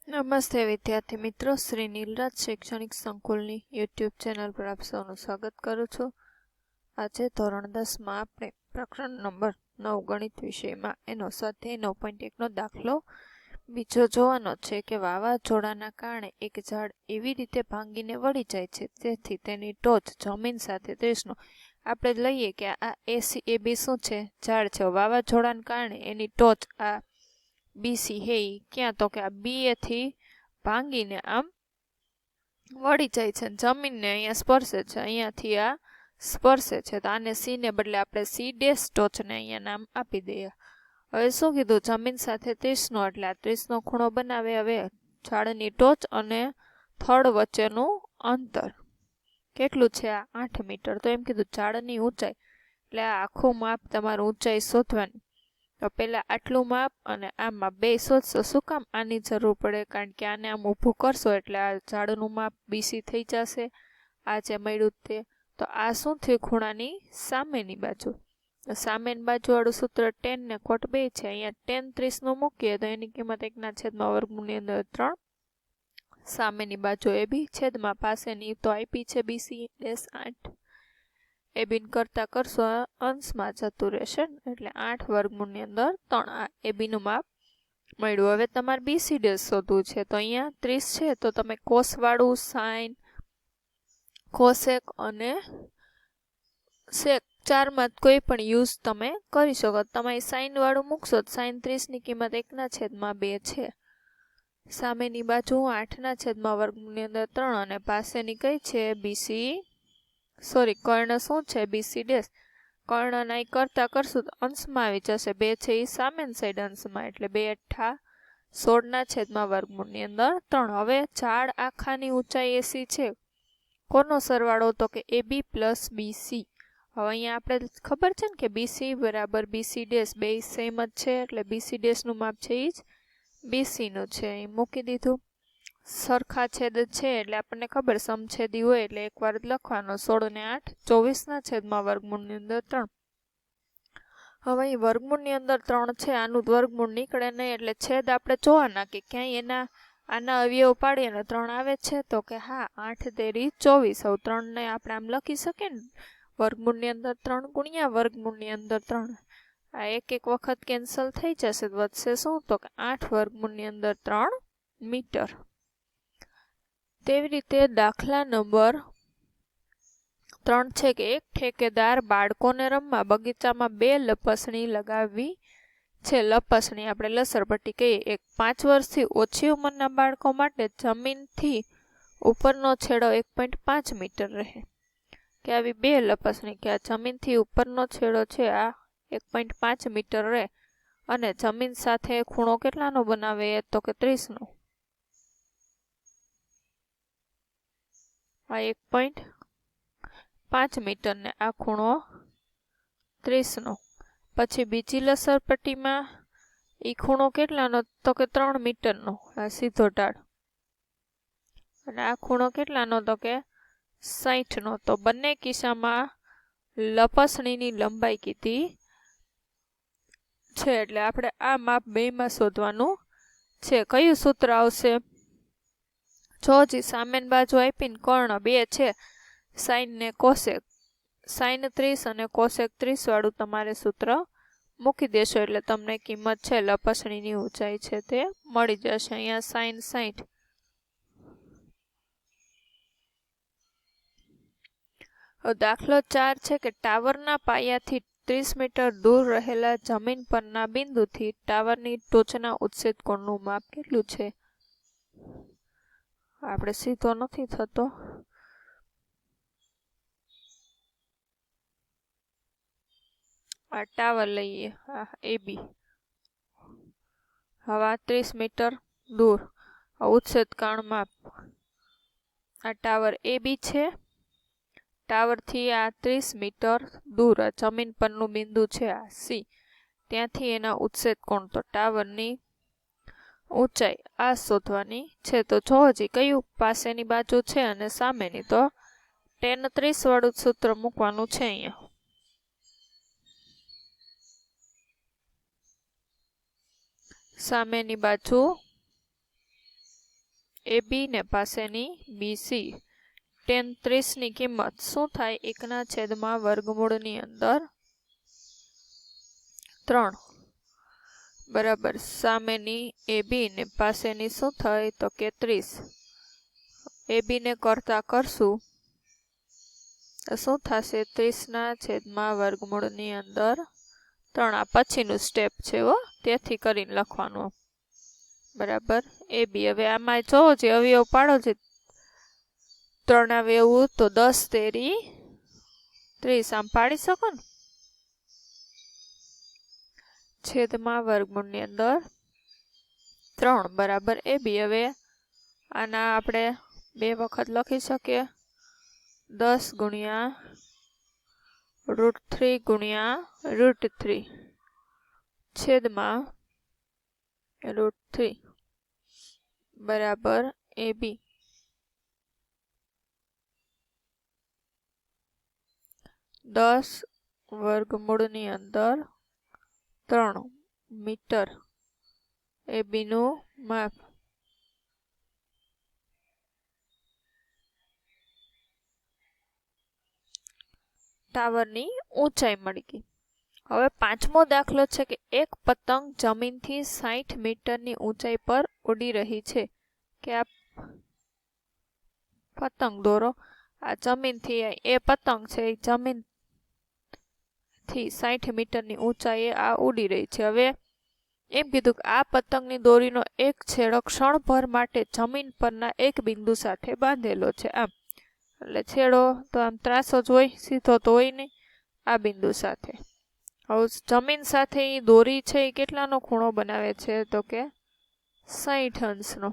નમસ્તે વિદ્યાર્થી મિત્રો, શ્રી નીલરાજ શૈક્ષણિક સંકુલની યુટ્યુબ ચેનલ પર આપ સૌનું સ્વાગત કરું છું. આજે ધોરણ 10માં આપણે પ્રકરણ નંબર 9 ગણિત વિષયમાં એનો સ્વાધ્યાય 9.1નો દાખલો બીજો જોવાનો છે કે વાવાઝોડાના કારણે એક ઝાડ એવી રીતે ભાંગીને વળી જાય છે જેથી તેની ટોચ જમીન સાથે 30નો આપણે લઈએ કે આ AB શું છે? ઝાડ છે. વાવાઝોડાના કારણે એની ટોચ આ BC હે ક્યાં તો કે આ BA થી ભાંગીને આમ વળી જાય છે, જમીનને અહીંયા સ્પર્શે છે, અહીંયાથી આ સ્પર્શે છે, તો આને C ને બદલે આપણે C ડેશ ટોચને અહીંયા નામ આપી દઈએ. હવે શું કીધું? જમીન સાથે 30નો એટલે આ 30નો ખૂણો બનાવે. હવે ઝાડની ટોચ અને થડ વચ્ચેનું અંતર કેટલું છે? આ 8 મીટર. તો એમ કીધું ઝાડની ઊંચાઈ, એટલે આ આખું માપ તમારું ઊંચાઈ શોધવાની. તો પહેલાં આટલું માપ અને આ માપ બે શોધશો. શું કામ આની જરૂર પડે? કારણ કે આને આમ ઊભું કરશો એટલે આ ઝાડનું માપ BC થઈ જશે, આ જે મળ્યું તે. તો આ શું થયું? ખૂણાની સામેની બાજુ. સામેની બાજુવાળું સૂત્ર tan ને cot 2 છે. અહીંયા tan 30નું મૂકીએ તો એની કિંમત 1/3. સામેની બાજુ AB છેદમાં પાસેની તો આપી છે BC ડેશ 8. AB કરતા કરશો અંશમાં જતું રહેશે, એટલે 8/3. આ AB નું માપ મળ્યું. હવે તમારે BC ડેશ શોધવું છે, તો અહીંયા 30 છે તો તમે કોસ વાળું, સાઇન, કોસેક અને સેક ચારમાં કોઈ પણ યુઝ તમે કરી શકો. તમે સાઇન વાળું મૂકશો તો સાઇન 30ની કિંમત 1/2 છે. સામેની બાજુ 8/3 અને પાસેની કઈ છે? BC કર્ણ શું છે? BC dash. કર્ણ નાઈ કરતા કરશું તો અંશમાં આવી જશે. 2 છે એ સામેની સાઈડ અંશમાં, એટલે 2 * 16/3. હવે ઝાડ આખાની ઊંચાઈ AC છે. કોનો સરવાળો? તો કે AB પ્લસ BC. હવે અહીંયા આપણે ખબર છે ને કે BC બરાબર BC ડેશ, બે સેમ જ છે, એટલે BC ડેશનું માપ છે એ જ BC નું છે. એ મૂકી દીધું. સરખા છેદ છે એટલે આપણને ખબર સમછેદી હોય એટલે એકવાર જ લખવાનો. 16 ને 8 24/3. હવે અહીં વર્ગમૂળની અંદર 3 છે, આનું વર્ગમૂળ નીકળે નહીં, એટલે છેદ આપણે જોવાના કે ક્યાંય આના અવયવ પાડીએ ને 3 આવે છે, તો કે હા 8 તેરી 24. હવે 3 ને આપણે આમ લખી શકીએ ને, વર્ગમૂળની અંદર 3 ગુણ્યા વર્ગમૂળની અંદર 3. આ એક વખત કેન્સલ થઈ જશે, વધશે શું? તો કે 8/3 મીટર. તેવી રીતે દાખલા નંબર 3 છે કે એક ઠેકેદાર બાળકોને રમવા બગીચામાં 2 લપસણી લગાવી છે. લપસણી આપણે લસરપટ્ટી કહીએ. એક 5 વર્ષથી ઓછી ઉંમરના બાળકો માટે જમીનથી ઉપરનો છેડો 1.5 મીટર રહે. કે આવી 2 લપસણી કે આ જમીનથી ઉપરનો છેડો છે આ 1.5 મીટર રહે અને જમીન સાથે ખૂણો કેટલાનો બનાવે? તો કે 30નો. આ 1.5 મીટર ને આ ખૂણો 30નો. પછી બીજી લસરપટ્ટીમાં એ ખૂણો કેટલાનો? તો કે 3 મીટરનો, આ સીધો ઢાળ. અને આ ખૂણો કેટલાનો? તો કે 60નો. તો બંને કિસ્સામાં લપસણીની લંબાઈ કીધી છે, એટલે આપણે આ માપ બેમાં શોધવાનું છે. કયું સૂત્ર આવશે? જો હજી સામેની બાજુ આપીને કર્ણ 2 છે, સાઇન ને કોસેક. સાઇન 30 અને કોસેક 30 વાળું તમારે સૂત્ર મૂકી દેશો એટલે તમને કિંમત છે લપસણીની ઊંચાઈ છે તે મળી જશે. અહીંયા સાઇન 60. દાખલો 4 છે કે ટાવરના પાયાથી 30 મીટર દૂર રહેલા જમીન પરના બિંદુથી ટાવરની ટોચના ઉત્સેદ કોણનું માપ કેટલું છે? આપણે સીધો નથી થતો. આ ટાવર લઈએ, આ AB. હવે 30 મીટર દૂર ઉત્સેદ કોણ માપ. આ ટાવર AB છે. ટાવરથી આ 30 મીટર દૂર આ જમીન પરનું બિંદુ છે આ C. ત્યાંથી એના ઉત્સેદ કોણ, તો ટાવરની ઊંચાઈ આ શોધવાની છે. તો જો હજી કયું પાસેની બાજુ છે અને સામેની, તો tan 30 વાળું સૂત્ર મૂકવાનું છે. અહીંયા સામેની બાજુ AB ને પાસેની BC tan 30 ની કિંમત શું થાય? 1/2 વર્ગમૂળની અંદર 3 બરાબર સામેની AB ને પાસેની શું થાય? તો કે 30. AB ને કરતા કરશું તો શું થશે? 30/2 વર્ગમૂળની અંદર 3. આ પછીનું સ્ટેપ છે હો, તેથી કરીને લખવાનું બરાબર AB. હવે આમાં જોવો જે અવયવ પાડો છે 3 આવે એવું, તો 10 તેરી 30 આમ પાડી શકો ને, છેદમાં વર્ગમૂળની અંદર 3 બરાબર AB. હવે આના આપણે 2 વખત લખી શકીએ, 10 ગુણ્યા √3 ગુણ્યા √3 છેદમાં √3 બરાબર AB. દસ વર્ગમૂળની અંદર 3 મીટર AB નું માપ. ટાવરની ઊંચાઈ મળી ગઈ. હવે 5મો દાખલો છે કે એક પતંગ જમીનથી 60 મીટરની ઊંચાઈ પર ઉડી રહી છે. કે આ પતંગ દોરો, આ જમીનથી એ પતંગ છે એ જમીનથી 60 મીટરની ઊંચાઈએ આ ઉડી રહી છે. હવે એમ કીધું કે આ પતંગની દોરીનો એક છેડો ક્ષણભર માટે જમીન પરના એક બિંદુ સાથે બાંધેલો છે. આમ એટલે છેડો તો આમ ત્રાસો જ હોય, સીધો તો હોય નહીં, આ બિંદુ સાથે. હવે જમીન સાથે એ દોરી છે એ કેટલાનો ખૂણો બનાવે છે? તો કે 60 અંશનો.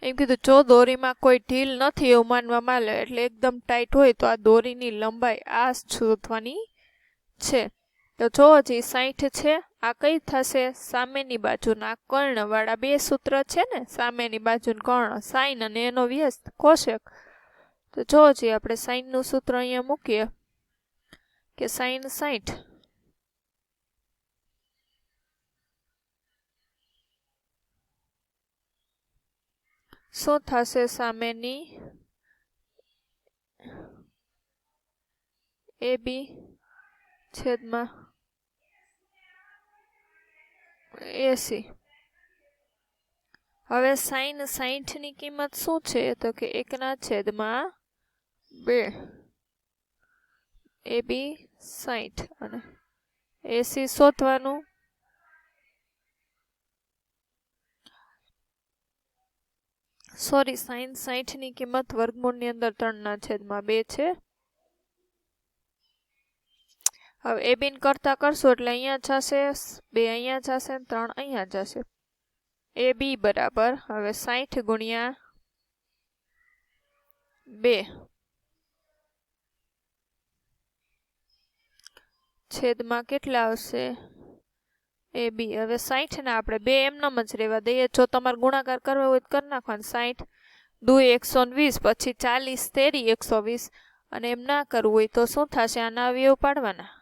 એમ કીધું જો દોરીમાં કોઈ ઢીલ નથી એવું માનવામાં આવે, એટલે એકદમ ટાઈટ હોય તો આ દોરીની લંબાઈ આ શોધવાની છે. તો જો હજી 60 છે, આ કઈ થશે? સામેની બાજુના કર્ણવાળા 2 સૂત્ર છે ને, સામેની બાજુનું કર્ણ સાઈન અને એનો વ્યસ્ત કોષેક. તો જો હજી આપણે સાઈનનું સૂત્ર અહીંયા મૂકીએ કે સાઈન 60 શું થશે? સામેની AB છેદમાં 80. હવે સાઈન 60 ની કિંમત શું છે? તો કે 1/2 AB 60 અને AC શોધવાનું. સોરી, સાઈન 60 ની કિંમત વર્ગમૂળની અંદર 3/2 છે. હવે AB ને કરતા કરશું એટલે અહીંયા જશે 2, અહીંયા જશે 3, અહીંયા જશે. AB બરાબર હવે 60 ગુણ્યા 2 છેદમાં કેટલા આવશે? AB. હવે 60 ને આપણે 2 એમનેમ જ રહેવા દઈએ. જો તમારે ગુણાકાર કરવો હોય તો કરી નાખવાનું. 60 2 120, પછી 40 તેરી 120, અને એમ ના કરવું હોય તો શું થશે? આના અવયવ પાડવાના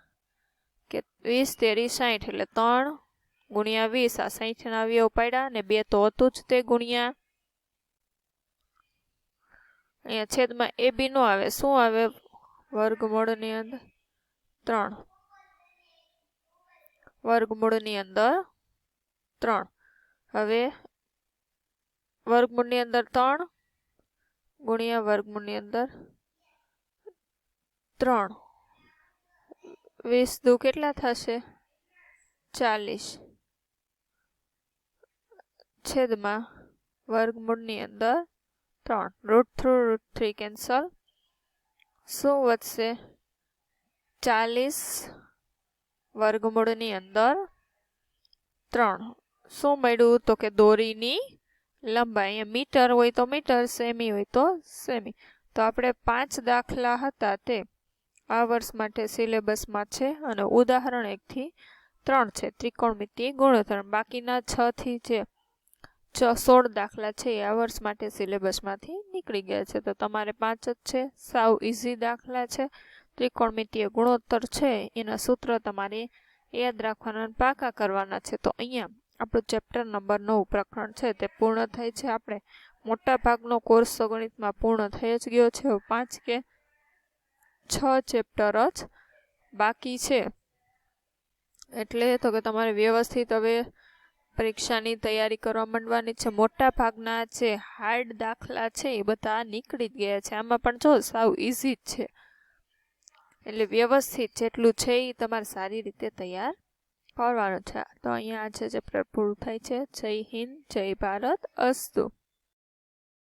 કે 20 તેરી 60 એટલે 3 ગુણ્યા 20. આ 60 ના અવયવ પાડ્યા અને 2 તો હતું જ તે ગુણ્યા અહીંયા છેદમાં AB નો આવે, શું આવે? વર્ગમૂળની અંદર 3 વર્ગમૂળની અંદર 3. હવે વર્ગમૂળની અંદર 3 ગુણ્યા વર્ગમૂળની અંદર 3, 20 દુ કેટલા થશે? 40 છેદમાં વર્ગમૂળની અંદર 3. √3 કેન્સલ. શું વધશે? 40 વર્ગમૂળની અંદર 3. શું મળ્યું? તો કે દોરીની લંબાઈ. મીટર હોય તો મીટર, સેમી હોય તો સેમી. તો આપણે 5 દાખલા હતા તે આ વર્ષ માટે સિલેબસમાં છે અને ઉદાહરણ 1 થી 3 છે ત્રિકોણમિતિય ગુણોત્તર. બાકીના 6 થી જે 16 દાખલા છે એ આ વર્ષ માટે સિલેબસમાંથી નીકળી ગયા છે. તો તમારે 5 જ છે, સાવ ઇઝી દાખલા છે. ત્રિકોણમિતિય ગુણોત્તર છે એના સૂત્ર તમારે યાદ રાખવાના, પાકા કરવાના છે. તો અહીંયા આપણું ચેપ્ટર નંબર 9 પ્રકરણ છે તે પૂર્ણ થાય છે. આપણે મોટા ભાગનો કોર્સ ગણિતમાં પૂર્ણ થઈ જ ગયો છે. 5 કે 6 ચેપ્ટર જ બાકી છે. એટલે તો કે તમારે વ્યવસ્થિત હવે પરીક્ષાની તૈયારી કરવા માંડવાની છે. મોટા ભાગના જે હાર્ડ દાખલા છે એ બધા નીકળી જ ગયા છે. આમાં પણ જો સાવ ઇઝી જ છે. એટલે વ્યવસ્થિત જેટલું છે એ તમારે સારી રીતે તૈયાર કરવાનું છે. તો અહીંયા આજે ચેપ્ટર પૂરું થાય છે. જય હિન્દ, જય ભારત, અસ્તુ.